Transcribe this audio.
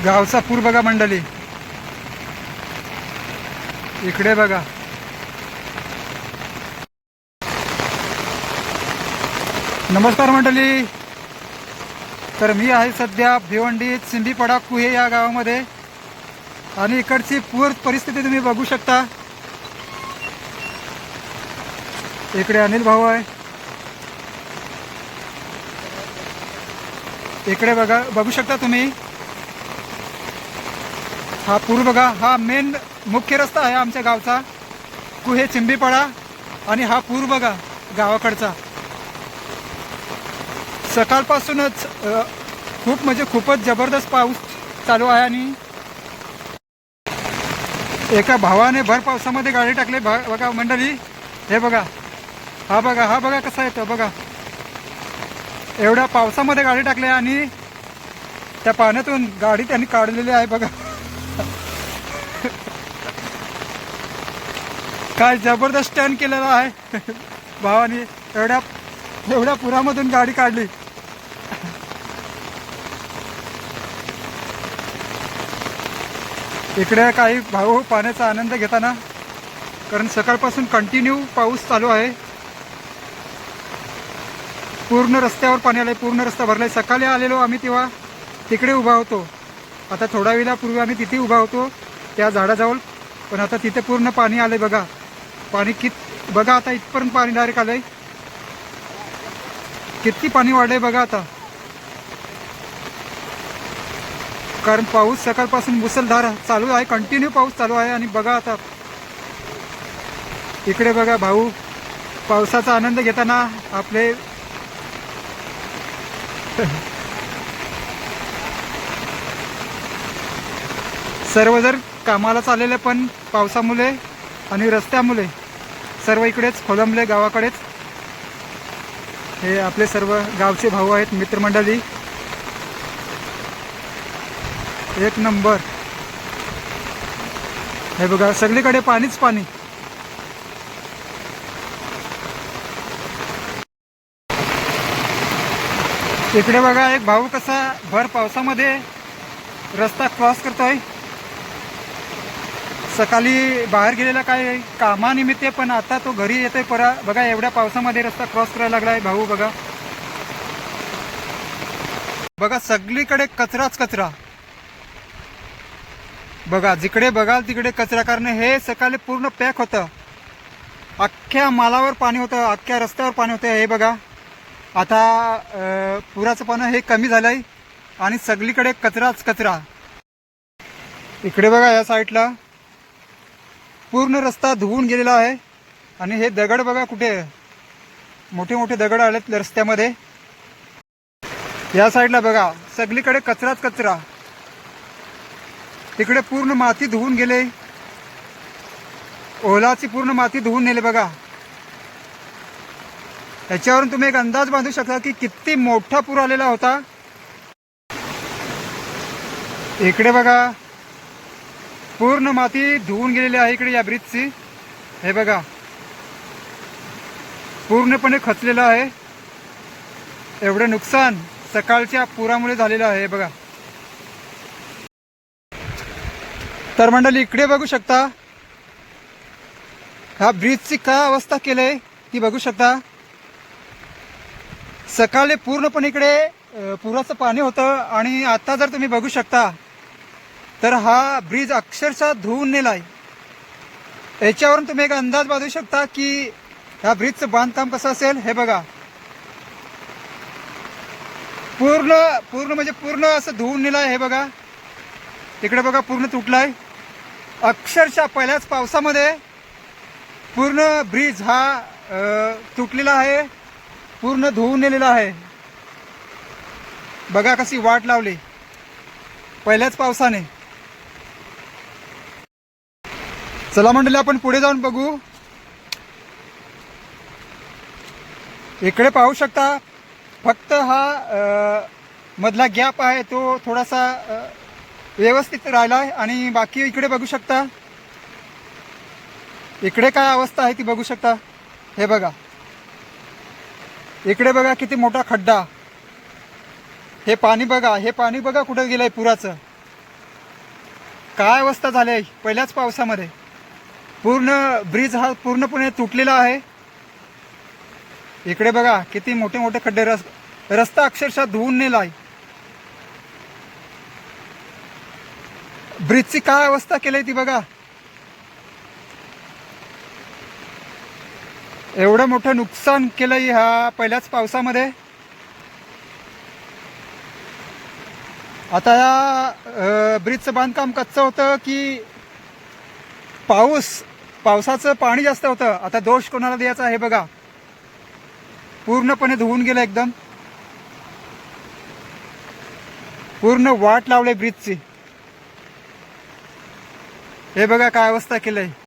गावचा पूर बघा मंडळी, इकडे बघा. नमस्कार मंडळी. तर मी आहे सध्या भिवंडी चिंबीपडा कुहे या गावामध्ये आणि इकडची पूर परिस्थिती तुम्ही बघू शकता. इकडे अनिल भाऊ आहे, इकडे बघू शकता तुम्ही. हा पूर बघा, हा मेन मुख्य रस्ता आहे आमच्या गावचा कुहे चिंबीपडा. आणि हा पूर बघा गावाकडचा. सकाळपासूनच खूप म्हणजे खूपच जबरदस्त पाऊस चालू आहे. आणि एका भावाने भर पावसामध्ये गाडी टाकली बघा मंडळी. हे बघा, हा बघा कसा येतो बघा. एवढ्या पावसामध्ये गाडी टाकली आणि त्या पाण्यातून गाडी त्यांनी काढलेली आहे बघा. काय जबरदस्त टर्न केलेला आहे भावाने. एवढ्या पुरामधून गाडी काढली. इकडे काही भाऊ पाण्याचा आनंद घेताना, कारण सकाळपासून कंटिन्यू पाऊस चालू आहे. पूर्ण रस्त्यावर पाणी आलंय, पूर्ण रस्ता भरलाय. सकाळी आलेलो आम्ही तेव्हा तिकडे उभा होतो. आता थोडा वेळापूर्वी आम्ही तिथे उभा होतो त्या झाडाजवळ, पण आता तिथे पूर्ण पाणी आलंय बघा. पाणी बघा आता इथपर्यंत पाणी डायरेक्ट आलंय. किती पाणी वाढलंय बघा आता, कारण पाऊस सकाळपासून मुसळधार चालू आहे, कंटिन्यू पाऊस चालू आहे. आणि बघा आता इकडे बघा भाऊ पावसाचा आनंद घेताना आपले सर्वजण कामाला चाललेले, पण पावसामुळे आणि रस्त्यामुळे सर्व इकडेच खोलंबले गावाकडेच. हे आपले सर्व गावचे भाऊ आहेत, मित्रमंडळी. एक नंबर. हे बघा सगळीकडे पाणीच पाणी. इकडे बघा एक भाऊ कसा भर पावसामध्ये रस्ता क्रॉस करतोय. सकाळी बाहेर गेलेला काय कामानिमित्त, पण आता तो घरी येतोय बघा. एवढ्या पावसामध्ये रस्ता क्रॉस करायला लागलाय भाऊ बघा. बघा सगळीकडे कचराच कचरा बघा. जिकडे बघाल तिकडे कचरा. कारण हे सकाळी पूर्ण पॅक होतं, अख्ख्या मालावर पाणी होतं, अख्ख्या रस्त्यावर पाणी होतं. हे बघा आता पुराचं पाणी हे कमी झालंय आणि सगळीकडे कचराच कचरा. इकडे बघा या साईडला पूर्ण रस्ता धुवून गेलेला आहे. आणि हे दगड बघा कुठे मोठे मोठे दगड आलेत रस्त्यामध्ये. या साईडला बघा सगळीकडे कचराच कचरा. तिकडे पूर्ण माती धुवून गेले, ओलाची पूर्ण माती धुवून नेले बघा. त्याच्यावरून तुम्ही एक अंदाज बांधू शकता की किती मोठा पूर आलेला होता. इकडे बघा पूर्ण माती धुवून गेलेली आहे इकडे या ब्रिजची. हे बघा पूर्णपणे खचलेलं आहे. एवढं नुकसान सकाळच्या पुरामुळे झालेलं आहे बघा. तर मंडळी इकडे बघू शकता ह्या ब्रिजची काय अवस्था केली ती बघू शकता. सकाळी पूर्णपणे इकडे पुराचं पाणी होतं आणि आता जर तुम्ही बघू शकता तर हा ब्रिज अक्षरशः धुवून नेलाय. याच्यावरून तुम्ही एक अंदाज बांधू शकता की ह्या ब्रिजचं बांधकाम कसं असेल. हे बघा पूर्ण म्हणजे पूर्ण असं धुवून नेलाय. हे बघा तिकडे बघा पूर्ण तुटलाय अक्षरशः. पहिल्याच पावसामध्ये पूर्ण ब्रिज हा तुटलेला आहे, पूर्ण धुवून नेलेला आहे. बघा कशी वाट लावली पहिल्याच पावसाने. चला मंडळी आपण पुढे जाऊन बघू. इकडे पाहू शकता फक्त हा मधला गॅप आहे तो थोडासा व्यवस्थित राहिला आहे. आणि बाकी इकडे बघू शकता इकडे काय अवस्था आहे ती बघू शकता. हे बघा इकडे बघा किती मोठा खड्डा. हे पाणी बघा कुठे गेलंय पुराचं. काय अवस्था झाली आहे पहिल्याच पावसामध्ये. पूर्ण ब्रिज हा पूर्णपणे तुटलेला आहे. इकडे बघा किती मोठे मोठे खड्डे, रस्ता अक्षरशः धुवून नेला आहे. ब्रिजची काय अवस्था केली ती बघा. एवढं मोठं नुकसान केलंय ह्या पहिल्याच पावसामध्ये. आता या ब्रिजचं बांधकाम कच्चं होतं की पावसाचं पाणी जास्त होतं. आता दोष कोणाला द्यायचा हे बघा. पूर्णपणे धुवून गेलं एकदम. पूर्ण वाट लावले ब्रिजची. हे बघा काय अवस्था केलंय.